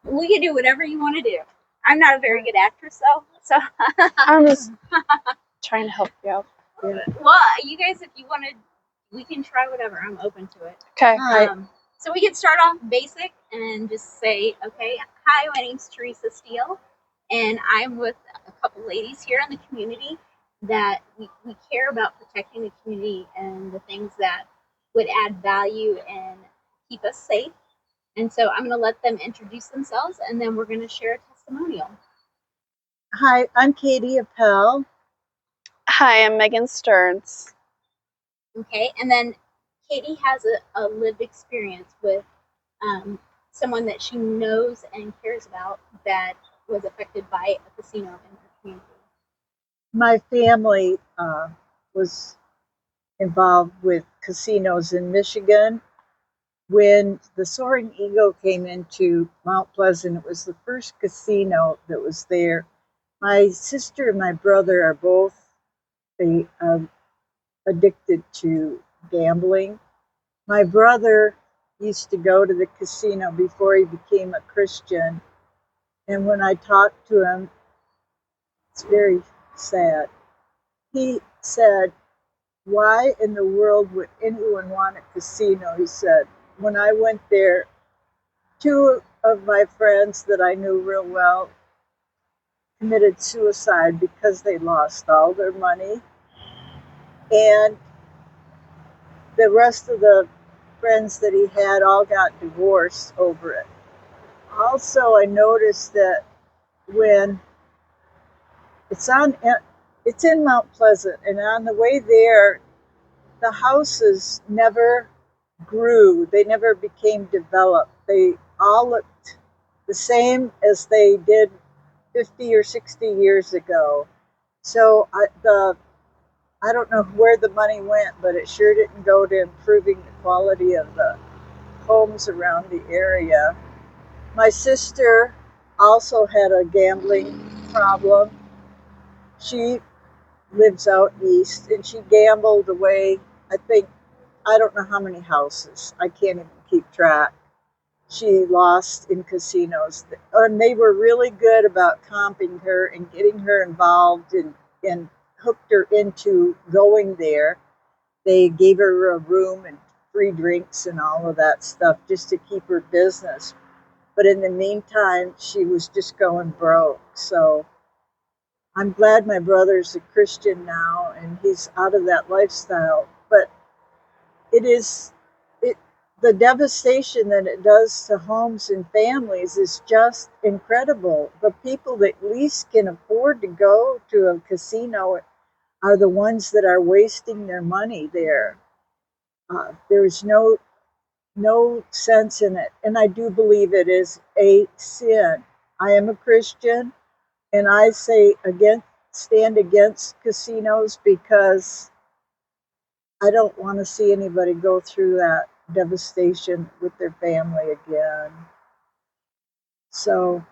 We can do whatever you want to do. I'm not a very good actress, though, so. I'm just trying to help you out. Well, you guys, if you want to, we can try whatever. I'm open to it. Okay. So we can start off basic and just say, okay, hi, my name's Teresa Steele, and I'm with a couple ladies here in the community that we care about protecting the community and the things that would add value and keep us safe. And so I'm going to let them introduce themselves, and then we're going to share a testimonial. Hi, I'm Katie Appel. Hi, I'm Megan Stearns. Okay, and then Katie has a lived experience with someone that she knows and cares about that was affected by a casino in her community. My family was involved with casinos in Michigan. When the Soaring Eagle came into Mount Pleasant, it was the first casino that was there. My sister and my brother are both addicted to gambling. My brother used to go to the casino before he became a Christian. And when I talked to him, it's very sad. He said, "Why in the world would anyone want a casino?" He said, "When I went there, two of my friends that I knew real well committed suicide because they lost all their money. And the rest of the friends that he had all got divorced over it." Also, I noticed that when it's in Mount Pleasant, and on the way there, the houses never grew. They never became developed. They all looked the same as they did 50 or 60 years ago. So I don't know where the money went, but it sure didn't go to improving the quality of the homes around the area. My sister also had a gambling problem. She lives out east, and she gambled away, I think, I don't know how many houses. I can't even keep track. She lost in casinos. And they were really good about comping her and getting her involved and hooked her into going there. They gave her a room and free drinks and all of that stuff just to keep her business. But in the meantime, she was just going broke. So I'm glad my brother's a Christian now and he's out of that lifestyle. But it is it the devastation that it does to homes and families is just incredible. The people that least can afford to go to a casino are the ones that are wasting their money there. There's no sense in it, and I do believe it is a sin. I am a Christian, and I say stand against casinos because I don't want to see anybody go through that devastation with their family again. So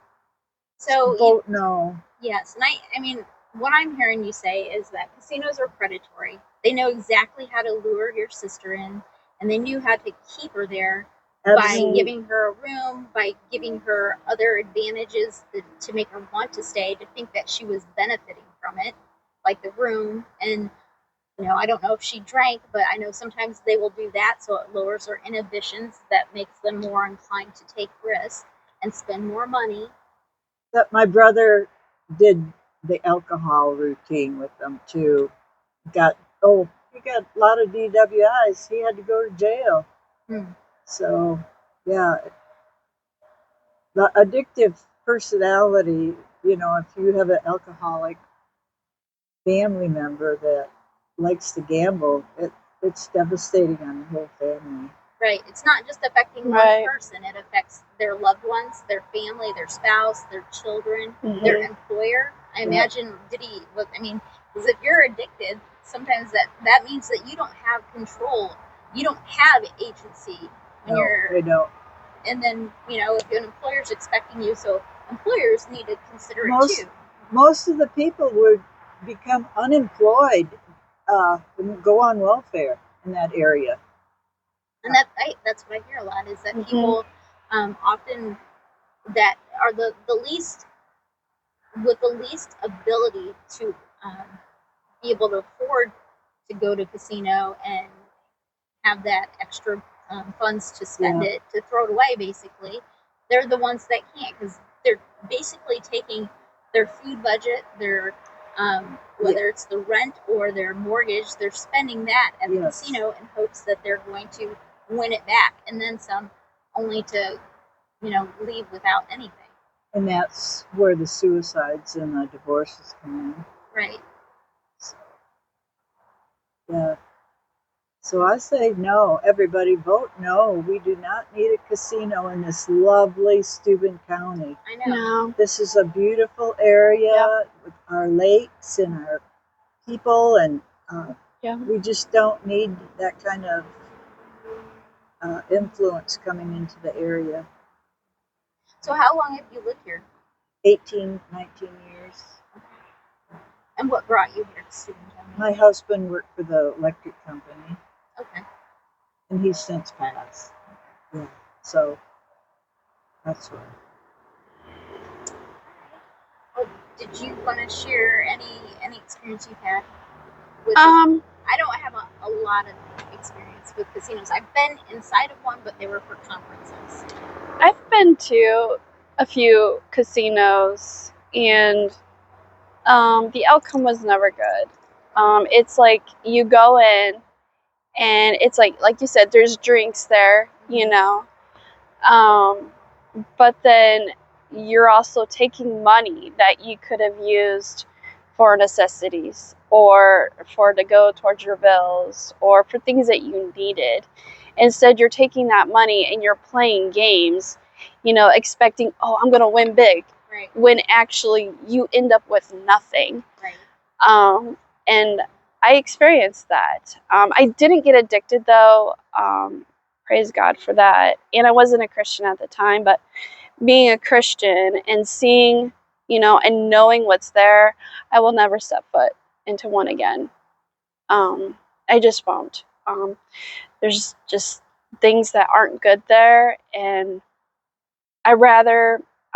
So vote no. yes, and I mean, what I'm hearing you say is that casinos are predatory. They know exactly how to lure your sister in, and they knew how to keep her there by giving her a room, by giving her other advantages to make her want to stay, to think that she was benefiting from it, like the room. And, I don't know if she drank, but I know sometimes they will do that, so it lowers her inhibitions, that makes them more inclined to take risks and spend more money. That my brother did the alcohol routine with them too. He got a lot of DWIs. He had to go to jail. So yeah, the addictive personality, if you have an alcoholic family member that likes to gamble, it's devastating on the whole family. Right. It's not just affecting one person, it affects their loved ones, their family, their spouse, their children, their employer. I imagine, because if you're addicted, sometimes that means that you don't have control. You don't have agency when They don't. And then, if an employer's expecting you, so employers need to consider it too. Most of the people would become unemployed and go on welfare in that area. And that's what I hear a lot, is that people often that are the least with the least ability to be able to afford to go to casino and have that extra funds to spend Yeah. it, to throw it away, basically. They're the ones that can't, because they're basically taking their food budget, their whether it's the rent or their mortgage, they're spending that at the Yes. casino in hopes that they're going to win it back, and then some, only to leave without anything. And that's where the suicides and the divorces come in. Right. Yeah. So I say no. Everybody vote no. We do not need a casino in this lovely Steuben County. I know. No. This is a beautiful area Yep. with our lakes and our people, and Yeah. we just don't need that kind of influence coming into the area. So how long have you lived here? 18, 19 years. And what brought you here to Steuben County? My husband worked for the electric company, Okay. and he's since passed. Yeah, so that's why. Well, did you want to share any experience you've had with? I don't have a lot of experience with casinos. I've been inside of one, but they were for conferences. I've been to a few casinos, and the outcome was never good. It's like you go in, and it's like you said, there's drinks there, but then you're also taking money that you could have used for necessities, or for to go towards your bills, or for things that you needed. Instead, you're taking that money and you're playing games, expecting, oh, I'm going to win big. Right. When actually you end up with nothing. Right. And I experienced that. I didn't get addicted, though. Praise God for that. And I wasn't a Christian at the time, but being a Christian and seeing, and knowing what's there, I will never step foot into one again. I just won't. There's just things that aren't good there, and I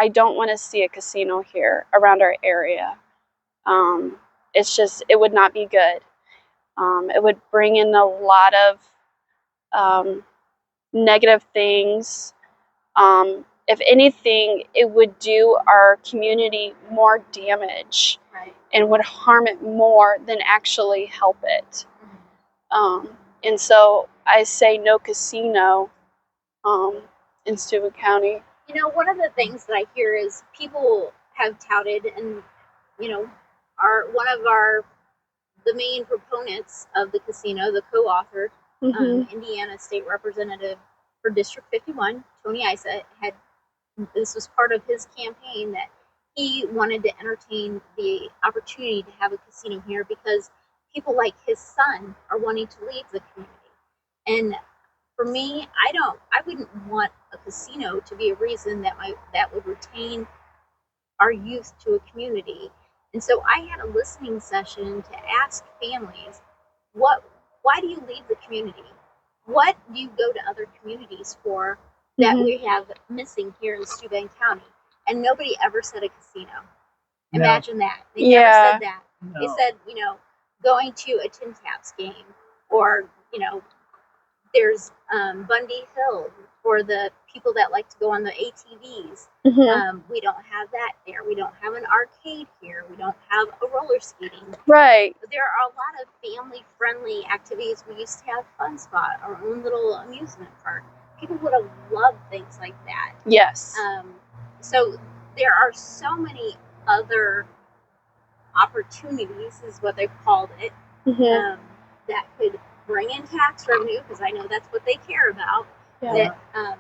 don't want to see a casino here around our area. It would not be good. It would bring in a lot of negative things. If anything, it would do our community more damage. Right. And would harm it more than actually help it. And so I say no casino in Steuben County. One of the things that I hear is people have touted, and one of the main proponents of the casino, the co-author, Indiana State Representative for District 51, Tony Isa, this was part of his campaign, that he wanted to entertain the opportunity to have a casino here because people like his son are wanting to leave the community. And for me, I wouldn't want a casino to be a reason that would retain our youth to a community. And so I had a listening session to ask families, why do you leave the community? What do you go to other communities for that we have missing here in Steuben County? And nobody ever said a casino. No. Imagine that. They Yeah. never said that. No. They said, going to a Tin Taps game, or, there's Bundy Hill for the people that like to go on the ATVs. We don't have that there. We don't have an arcade here. We don't have a roller skating. Right. There are a lot of family-friendly activities. We used to have Fun Spot, our own little amusement park. People would have loved things like that. Yes. So there are so many other opportunities, is what they've called it, that could bring in tax revenue, because I know that's what they care about, Yeah. that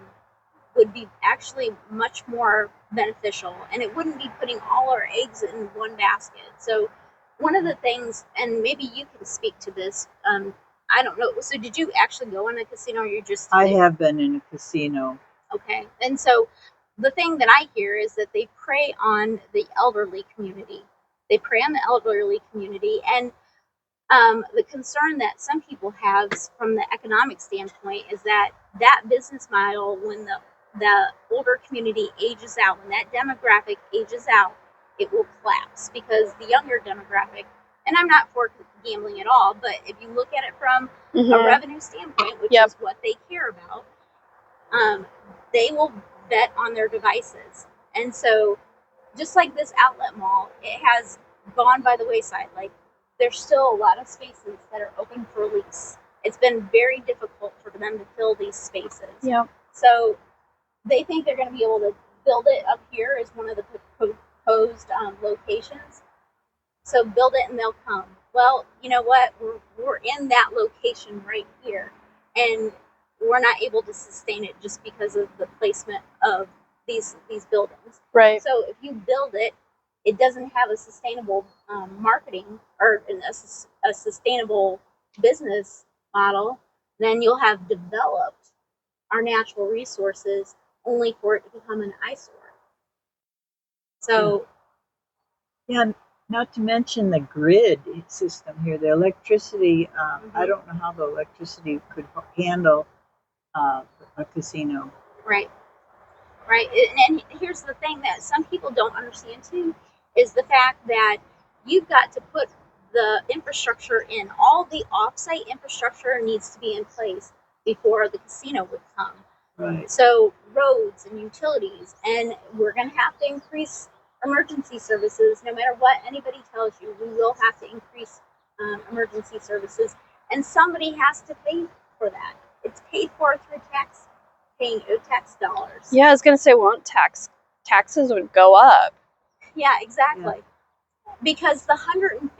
would be actually much more beneficial, and it wouldn't be putting all our eggs in one basket. So one of the things, and maybe you can speak to this, I don't know, so did you actually go in a casino, or you just... I have been in a casino. Okay. And so the thing that I hear is that they prey on the elderly community. They prey on the elderly community, and the concern that some people have from the economic standpoint is that business model, when the the older community ages out, when that demographic ages out, it will collapse because the younger demographic, and I'm not for gambling at all, but if you look at it from a revenue standpoint, which is what they care about, they will bet on their devices. And so just like this outlet mall, it has gone by the wayside. Like, there's still a lot of spaces that are open for lease. It's been very difficult for them to fill these spaces. Yeah. So they think they're going to be able to build it up here as one of the proposed locations. So build it and they'll come. Well, you know what? We're in that location right here, and we're not able to sustain it just because of the placement of these buildings. Right. So if you build it, it doesn't have a sustainable marketing or a sustainable business model, then you'll have developed our natural resources only for it to become an eyesore. So, yeah, not to mention the grid system here, the electricity. I don't know how the electricity could handle a casino. Right. And here's the thing that some people don't understand too, is the fact that you've got to put the infrastructure in. All the offsite infrastructure needs to be in place before the casino would come. Right. So roads and utilities, and we're going to have to increase emergency services. No matter what anybody tells you, we will have to increase emergency services, and somebody has to pay for that. It's paid for through paying tax dollars. Yeah, I was gonna say, won't taxes would go up? Yeah, exactly. Yeah. Because the $150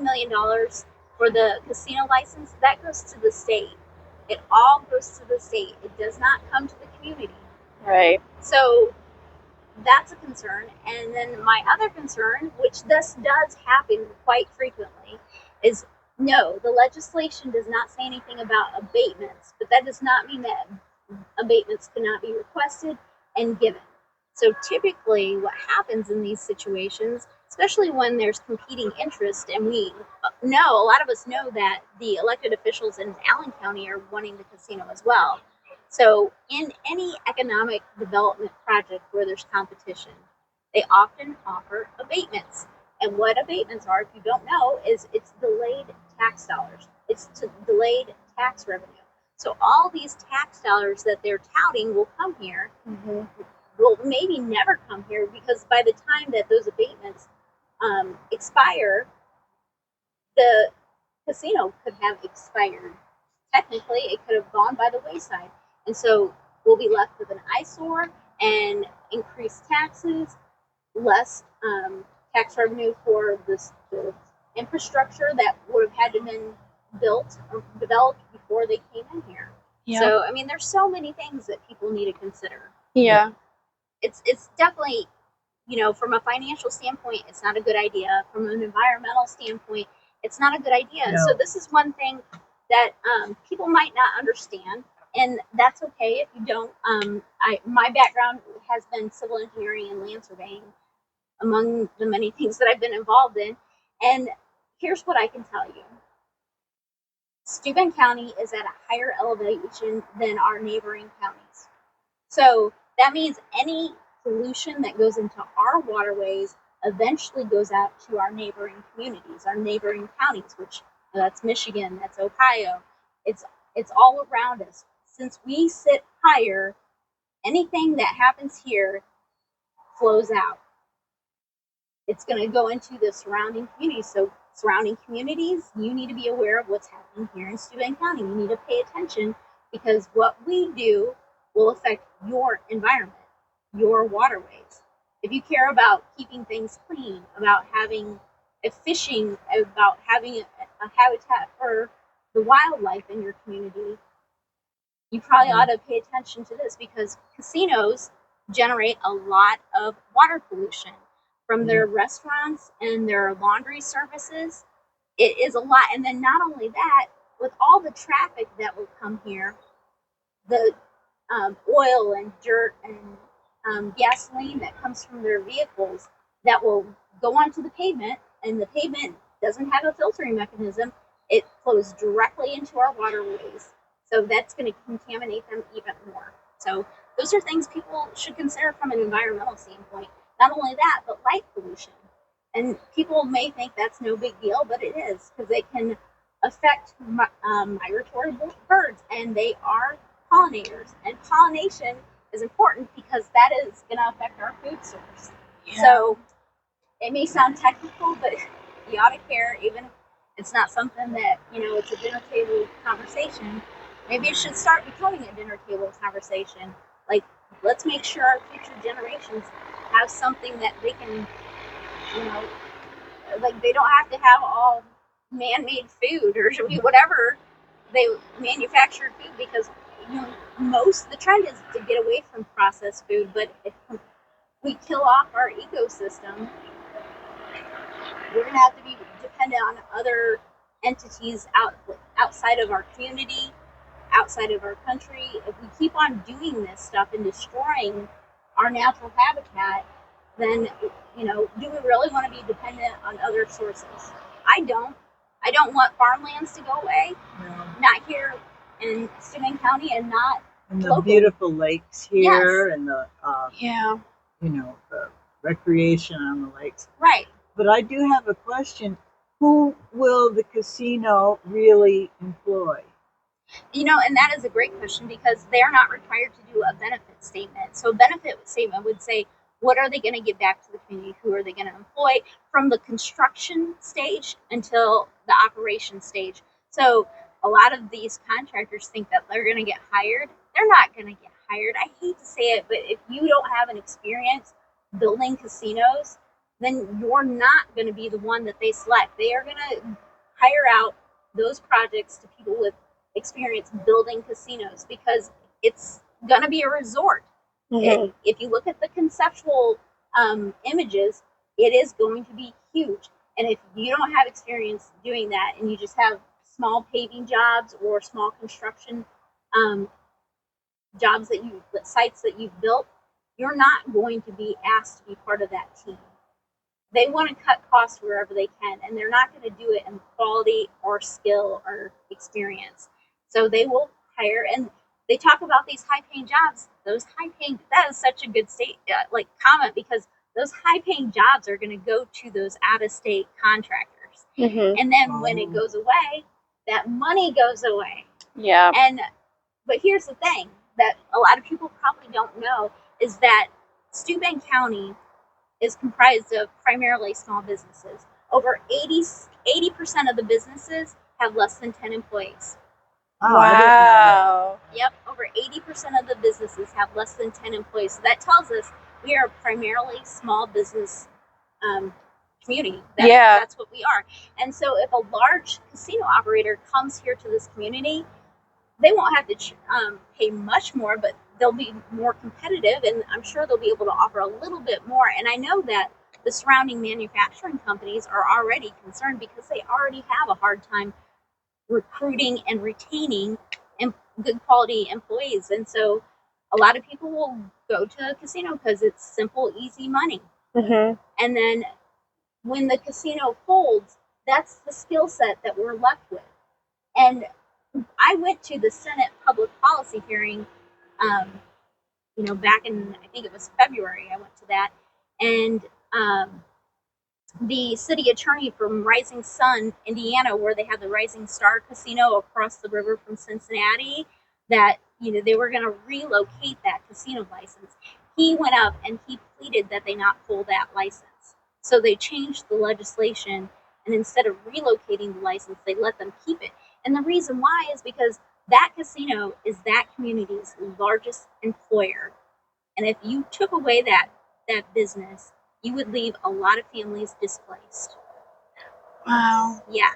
million for the casino license, that goes to the state. It all goes to the state. It does not come to the community. Right. So that's a concern. And then my other concern, which this does happen quite frequently, is no, the legislation does not say anything about abatements, but that does not mean that abatements cannot be requested and given. So typically what happens in these situations, especially when there's competing interest, and we know, a lot of us know that the elected officials in Allen County are wanting the casino as well. So in any economic development project where there's competition, they often offer abatements. And what abatements are, if you don't know, is it's delayed tax dollars. It's delayed tax revenue. So all these tax dollars that they're touting will come here, will maybe never come here, because by the time that those abatements expire, the casino could have expired. Technically, it could have gone by the wayside. And so we'll be left with an eyesore and increased taxes, less tax revenue for the infrastructure that would have had to been built or developed before they came in here. Yeah. So, I mean, there's so many things that people need to consider. Yeah. It's definitely, from a financial standpoint, it's not a good idea. From an environmental standpoint, it's not a good idea. No. So this is one thing that people might not understand, and that's okay if you don't. My background has been civil engineering and land surveying, among the many things that I've been involved in. And here's what I can tell you. Steuben County is at a higher elevation than our neighboring counties. So that means any pollution that goes into our waterways eventually goes out to our neighboring communities, our neighboring counties, which that's Michigan, that's Ohio. It's all around us. Since we sit higher, anything that happens here flows out. It's going to go into the surrounding communities. So surrounding communities, you need to be aware of what's happening here in Steuben County. You need to pay attention, because what we do will affect your environment, your waterways. If you care about keeping things clean, about having fishing, about having a habitat for the wildlife in your community, you probably ought to pay attention to this, because casinos generate a lot of water pollution from their restaurants and their laundry services. It is a lot. And then not only that, with all the traffic that will come here, the oil and dirt and gasoline that comes from their vehicles that will go onto the pavement, and the pavement doesn't have a filtering mechanism, it flows directly into our waterways. So that's going to contaminate them even more. So those are things people should consider from an environmental standpoint. Not only that, but light pollution. And people may think that's no big deal, but it is, because it can affect migratory birds, and they are pollinators. And pollination is important because that is going to affect our food source. Yeah. So it may sound technical, but you ought to care, even if it's not something that, it's a dinner table conversation. Maybe it should start becoming a dinner table conversation. Like, let's make sure our future generations have something that they can, like, they don't have to have all man-made food or whatever they manufactured food, because the trend is to get away from processed food. But if we kill off our ecosystem, we're going to have to be dependent on other entities outside of our community, outside of our country. If we keep on doing this stuff and destroying our natural habitat, then, do we really want to be dependent on other sources? I don't. I don't want farmlands to go away. No. Not here in Steuben County, and not And the locally. beautiful lakes here, Yes. and the Yeah. the recreation on the lakes. Right. But I do have a question. Who will the casino really employ? And that is a great question, because they're not required to do a benefit statement. So a benefit statement would say, what are they going to give back to the community? Who are they going to employ from the construction stage until the operation stage? So a lot of these contractors think that they're going to get hired. They're not going to get hired. I hate to say it, but if you don't have an experience building casinos, then you're not going to be the one that they select. They are going to hire out those projects to people with experience building casinos, because it's going to be a resort. Mhm. If you look at the conceptual images, it is going to be huge. And if you don't have experience doing that, and you just have small paving jobs or small construction jobs sites that you've built, you're not going to be asked to be part of that team. They want to cut costs wherever they can, and they're not going to do it in quality or skill or experience. So they will hire, and they talk about these high-paying jobs. That is such a good comment, because those high-paying jobs are going to go to those out-of-state contractors. Mhm. And then when it goes away, that money goes away. Yeah. But here's the thing that a lot of people probably don't know, is that Steuben County is comprised of primarily small businesses. Over 80% of the businesses have less than 10 employees. Oh, I didn't know that. Wow. Yep, over 80% of the businesses have less than 10 employees. So that tells us we are primarily small business community. That's what we are. And so if a large casino operator comes here to this community, they won't have to pay much more, but they'll be more competitive, and I'm sure they'll be able to offer a little bit more. And I know that the surrounding manufacturing companies are already concerned, because they already have a hard time recruiting and retaining good quality employees. And so a lot of people will go to a casino because it's simple, easy money. Mhm. And then when the casino folds, that's the skill set that we're left with. And I went to the Senate public policy hearing, back in, I think it was February. I went to that, and the city attorney from Rising Sun, Indiana, where they have the Rising Star Casino across the river from Cincinnati, that they were going to relocate that casino license. He went up and he pleaded that they not pull that license. So they changed the legislation, and instead of relocating the license, they let them keep it. And the reason why is because that casino is that community's largest employer. And if you took away that business, you would leave a lot of families displaced. Wow. Yeah.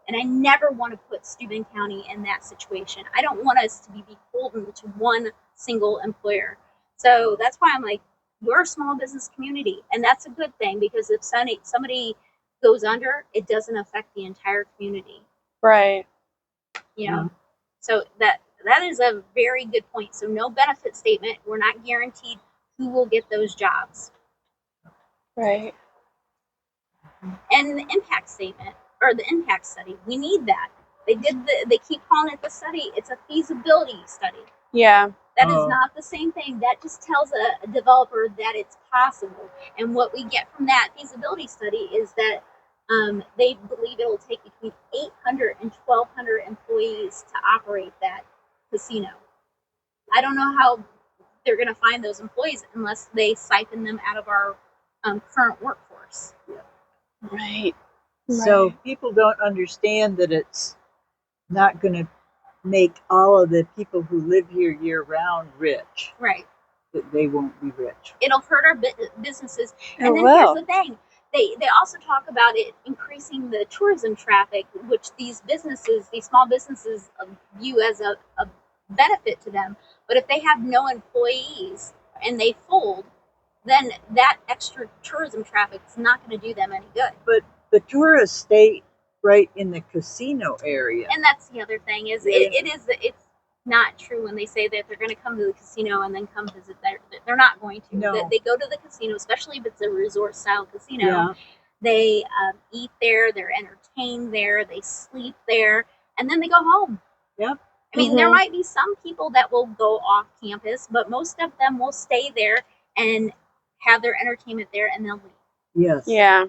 And I never want to put Steuben County in that situation. I don't want us to be beholden to one single employer. So that's why I'm like, we're a small business community. And that's a good thing, because if somebody goes under, it doesn't affect the entire community. Right. So that is a very good point. So no benefit statement. We're not guaranteed who will get those jobs. Right. And the impact statement, or the impact study, we need that. They keep calling it the study. It's a feasibility study. Yeah. That is not the same thing. That just tells a developer that it's possible. And what we get from that feasibility study is that they believe it will take between 800 and 1,200 employees to operate that casino. I don't know how they're going to find those employees unless they siphon them out of our current workforce. Right. So people don't understand that it's not going to make all of the people who live here year round rich. Right. That they won't be rich. It'll hurt our businesses. And then will. here's the thing. They also talk about it increasing the tourism traffic, which these small businesses view as a benefit to them. But if they have no employees and they fold, then that extra tourism traffic is not going to do them any good. But the tourists stay right in the casino area. And that's the other thing is it's not true when they say that they're going to come to the casino and then come visit. They're not going to. No. They go to the casino, especially if it's a resort style casino. Yeah. They eat there, they're entertained there, they sleep there, and then they go home. Yep. I mean, there might be some people that will go off campus, but most of them will stay there and have their entertainment there, and they'll leave. Yes. Yeah.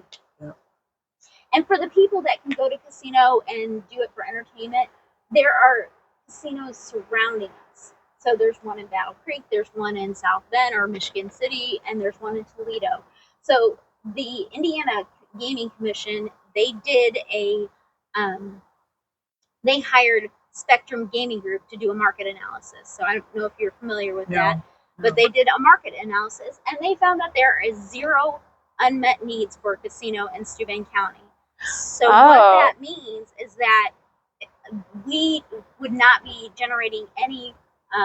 And for the people that can go to casino and do it for entertainment, there are casinos surrounding us. So there's one in Battle Creek, there's one in South Bend or Michigan City, and there's one in Toledo. So the Indiana Gaming Commission, they did they hired Spectrum Gaming Group to do a market analysis. So I don't know if you're familiar with that, but they did a market analysis, and they found that there is 0 unmet needs for a casino in Steuben County. So what that means is that we would not be generating any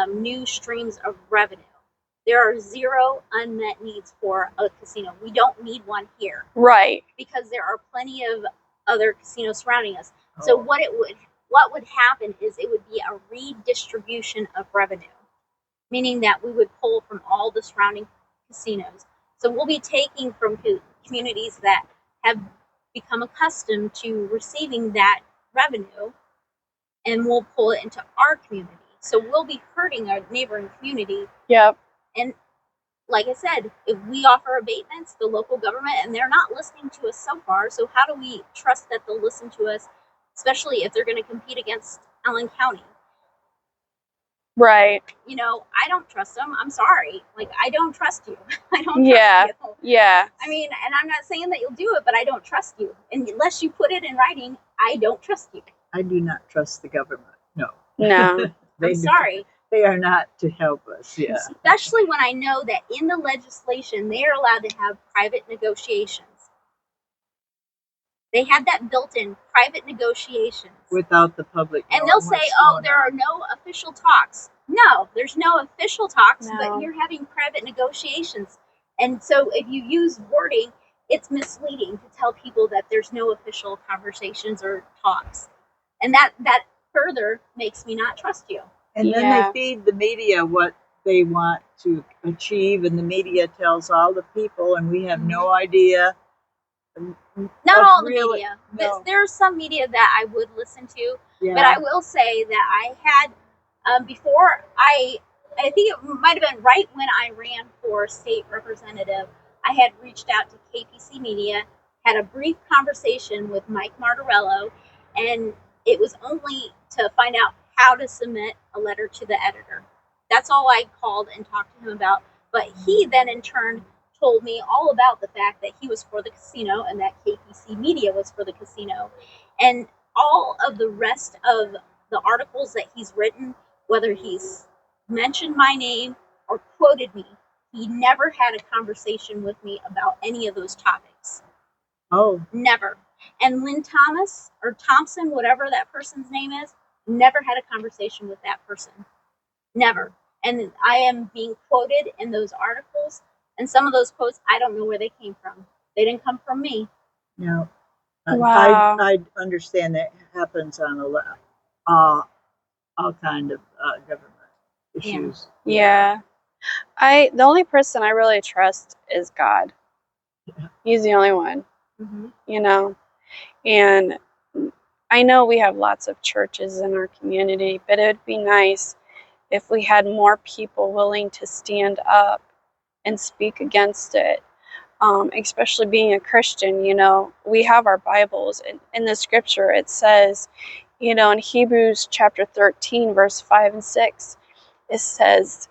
new streams of revenue. There are 0 unmet needs for a casino. We don't need one here. Right. Because there are plenty of other casinos surrounding us. So what would happen is it would be a redistribution of revenue, meaning that we would pull from all the surrounding casinos. So we'll be taking from communities that have become accustomed to receiving that revenue, and we'll pull it into our community. So we'll be hurting our neighboring community. Yep. And like I said, if we offer abatements, the local government, and they're not listening to us so far, so how do we trust that they'll listen to us, especially if they're going to compete against Allen County? Right. You know, I don't trust them. I'm sorry. Like, I don't trust you. I don't trust you. Yeah. I mean, and I'm not saying that you'll do it, but I don't trust you. And unless you put it in writing, I don't trust you. I do not trust the government. No. No. I'm sorry. They are not to help us. Yeah. Especially when I know that in the legislation, they are allowed to have private negotiations. They had that built in, private negotiations. Without the public. And they'll say, oh, there are no official talks. No, there's no official talks, but you're having private negotiations. And so if you use wording, it's misleading to tell people that there's no official conversations or talks. And that further makes me not trust you. And then they feed the media what they want to achieve, and the media tells all the people, and we have no idea. Not all the media. No. There's some media that I would listen to, but I will say that I had before I think it might have been right when I ran for state representative. I had reached out to KPC Media, had a brief conversation with Mike Martorello, and it was only to find out how to submit a letter to the editor. That's all I called and talked to him about. But he then in turn told me all about the fact that he was for the casino and that KPC Media was for the casino. And all of the rest of the articles that he's written, whether he's mentioned my name or quoted me, he never had a conversation with me about any of those topics. Oh. Never. And Lynn Thomas or Thompson, whatever that person's name is, never had a conversation with that person. Never. And I am being quoted in those articles. And some of those quotes, I don't know where they came from. They didn't come from me. No. Wow. I understand that happens on all kind of government issues. Yeah. The only person I really trust is God. Yeah. He's the only one. Mm-hmm. You know, and I know we have lots of churches in our community, but it would be nice if we had more people willing to stand up and speak against it. Especially being a Christian, we have our Bibles. In the scripture, it says, in Hebrews chapter 13, verse 5 and 6, it says,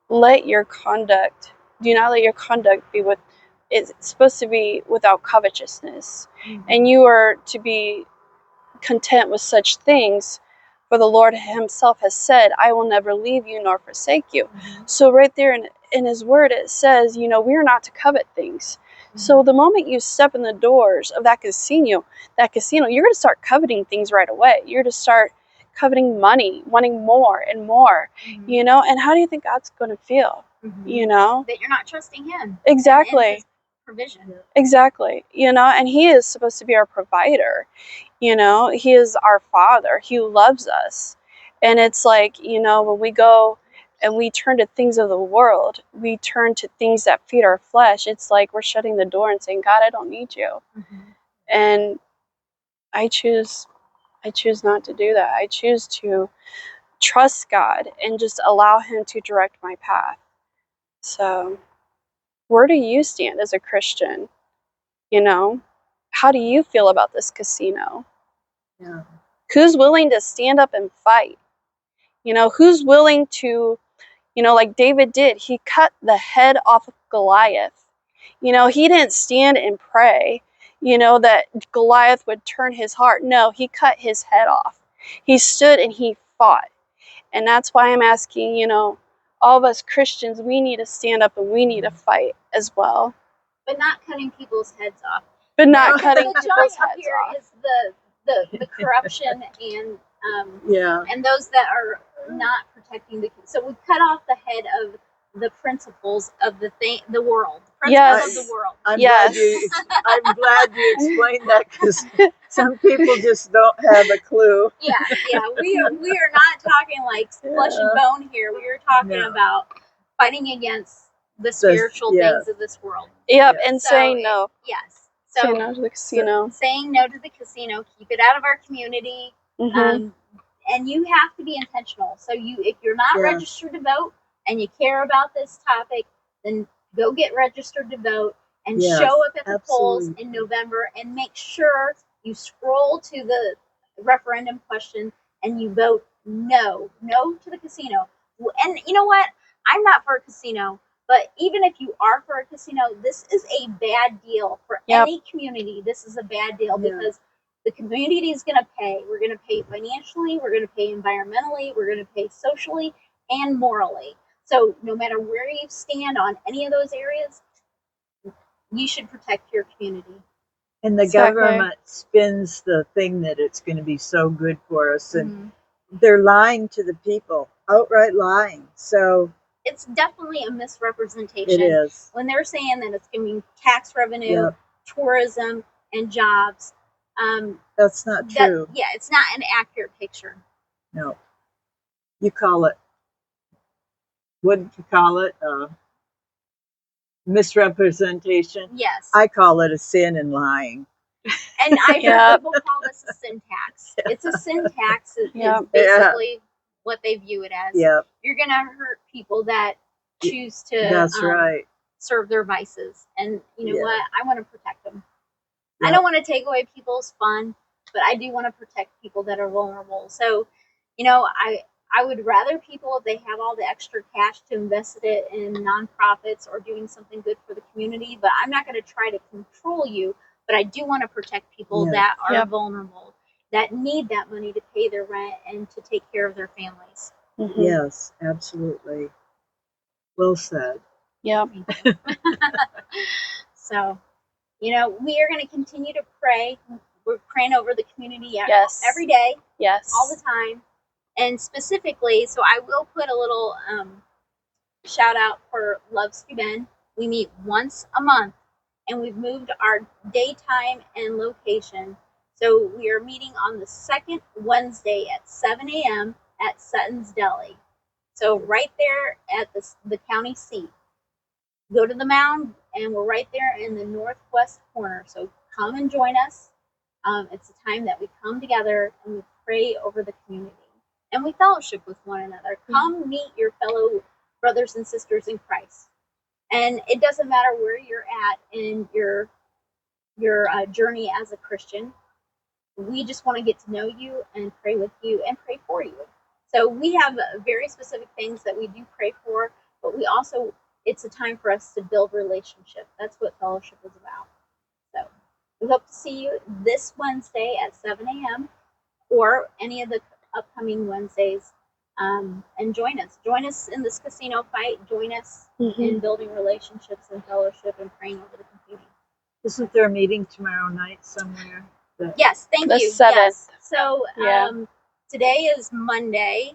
do not let your conduct be it's supposed to be without covetousness. Mhm. And you are to be content with such things, for the Lord himself has said, I will never leave you nor forsake you. Mhm. So right there in his word, it says, we are not to covet things. So the moment you step in the doors of that casino, you're going to start coveting things right away. You're going to start coveting money, wanting more and more, Mhm. and how do you think God's going to feel? Mhm. That you're not trusting him. Exactly. And his provision. Exactly. And he is supposed to be our provider. He is our Father. He loves us. And it's like, when we go and we turn to things of the world, we turn to things that feed our flesh, it's like we're shutting the door and saying, God, I don't need you. Mhm. And I choose not to do that. I choose to trust God and just allow him to direct my path. So, where do you stand as a Christian? How do you feel about this casino? Yeah. Who's willing to stand up and fight? Who's willing to, like David did, he cut the head off of Goliath. He didn't stand and pray, that Goliath would turn his heart. No, he cut his head off. He stood and he fought. And that's why I'm asking, all of us Christians, we need to stand up and we need to fight as well. But not cutting people's heads off. But not cutting the people's giant heads here off. is the corruption and Yeah. and those that are not protecting so we cut off the head of the principles of the world. Principles Yes. of the world. I'm Yes. glad you explained that, because some people just don't have a clue. Yeah, we are not talking like flesh and bone here. We are talking No. about fighting against the spiritual things of this world. Yep, Yes. and saying no. Yes. Saying So no to the casino. saying no to the casino, keep it out of our community. Mhm. And you have to be intentional. So if you're not Yeah. registered to vote and you care about this topic, then go get registered to vote and Yes, show up at the polls absolutely. in November, and make sure you scroll to the referendum question and you vote no to the casino. And you know what? I'm not for a casino, but even if you are for a casino, this is a bad deal for Yep. any community. This is a bad deal Yeah. because the community is going to pay. We're going to pay financially, we're going to pay environmentally, we're going to pay socially and morally. So no matter where you stand on any of those areas, you should protect your community. And the Exactly. government spins the thing that it's going to be so good for us, and Mm-hmm. they're lying to the people, outright lying. So It's definitely a misrepresentation. it is. When they're saying that it's going to be tax revenue, Yep. tourism, and jobs. That's not true. It's not an accurate picture. No. You call it, what did you call it? Misrepresentation? Yes. I call it a sin in lying. And I've Yep. heard people call this a sin tax. It's a sin tax. Is Yep. basically what they view it as. Yep, You're going to hurt people that choose to that's right. serve their vices. And you know Yeah. what? I want to protect them. I Yep. don't want to take away people's fun, but I do want to protect people that are vulnerable. So, I would rather people, if they have all the extra cash, to invest it in nonprofits or doing something good for the community. But I'm not going to try to control you. But I do want to protect people Yeah. that are Yep. vulnerable, that need that money to pay their rent and to take care of their families. Mhm. Yes, absolutely. Well said. Yep. So, we are going to continue to pray. We're praying over the community Yes. every day, Yes. all the time. And specifically, so I will put a little shout out for Loves to Ben. We meet once a month, and we've moved our daytime and location. So we are meeting on the second Wednesday at 7 a.m. at Sutton's Deli. So right there at the county seat. Go to the mound, and we're right there in the northwest corner. So come and join us. It's a time that we come together and we pray over the community and we fellowship with one another. Come meet your fellow brothers and sisters in Christ. And it doesn't matter where you're at in your journey as a Christian. We just want to get to know you and pray with you and pray for you. So we have very specific things that we do pray for, but we also, it's a time for us to build relationship. That's what fellowship is about. So we hope to see you this Wednesday at 7 a.m. or any of the upcoming Wednesdays. And join us. Join us in this casino fight. Join us in building relationships and fellowship and praying over the community. Isn't there a meeting tomorrow night somewhere? Yes, thank The you. 7th. Yes. So Yeah. today is Monday,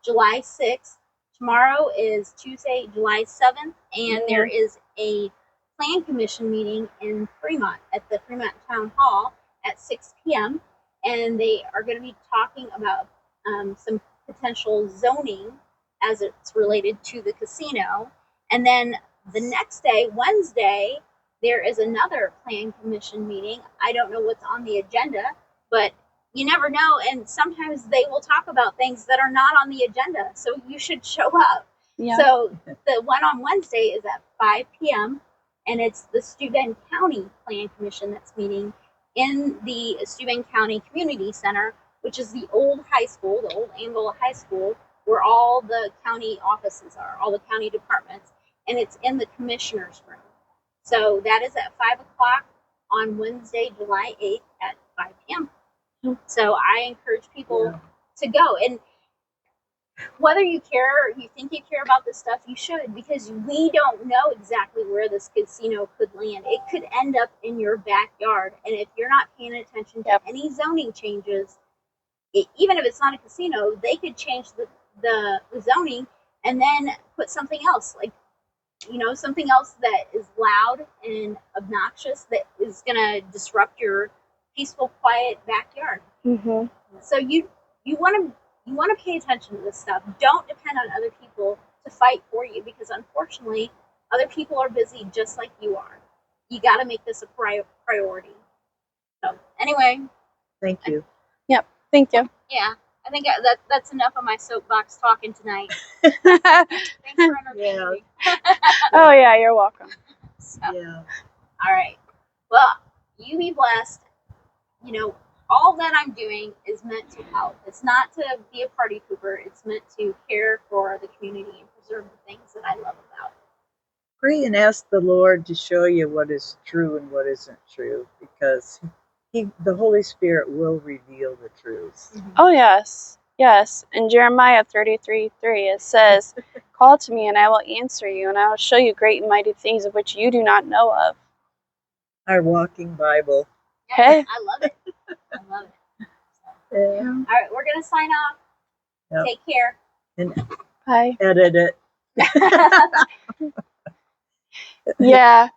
July 6th. Tomorrow is Tuesday, July 7th, and there is a Plan Commission meeting in Fremont at the Fremont Town Hall at 6 p.m. And they are going to be talking about some potential zoning as it's related to the casino. And then the next day, Wednesday, there is another Plan Commission meeting. I don't know what's on the agenda, but you never know. And sometimes they will talk about things that are not on the agenda. So you should show up. Yeah. So the one on Wednesday is at 5 p.m. and it's the Steuben County Plan Commission that's meeting in the Steuben County Community Center, which is the old high school, the old Angola High School, where all the county offices are, all the county departments, and it's in the commissioner's room. So that is at 5 o'clock on Wednesday, July 8th at 5 p.m. So I encourage people to go. And whether you care or you think you care about this stuff, you should, because we don't know exactly where this casino could land. It could end up in your backyard. And if you're not paying attention to any zoning changes, even if it's not a casino, they could change the zoning and then put something else, like, something else that is loud and obnoxious that is going to disrupt your peaceful, quiet backyard. So you want to pay attention to this stuff. Don't depend on other people to fight for you, because unfortunately, other people are busy just like you are. You got to make this a priority. So anyway. Thank you. Thank you. Yeah, I think that's enough of my soapbox talking tonight. Thanks for entertaining me. Oh, yeah, you're welcome. So, all right. Well, you be blessed. All that I'm doing is meant to help. It's not to be a party pooper. It's meant to care for the community and preserve the things that I love about it. Pray and ask the Lord to show you what is true and what isn't true, because the Holy Spirit will reveal the truth. Oh, yes. Yes. In Jeremiah 33:3, it says, "Call to me, and I will answer you, and I will show you great and mighty things of which you do not know of." Our walking Bible. Okay. I love it. I love it. Yeah. All right, we're going to sign off. Yep. Take care. And Bye. edit it. Yeah.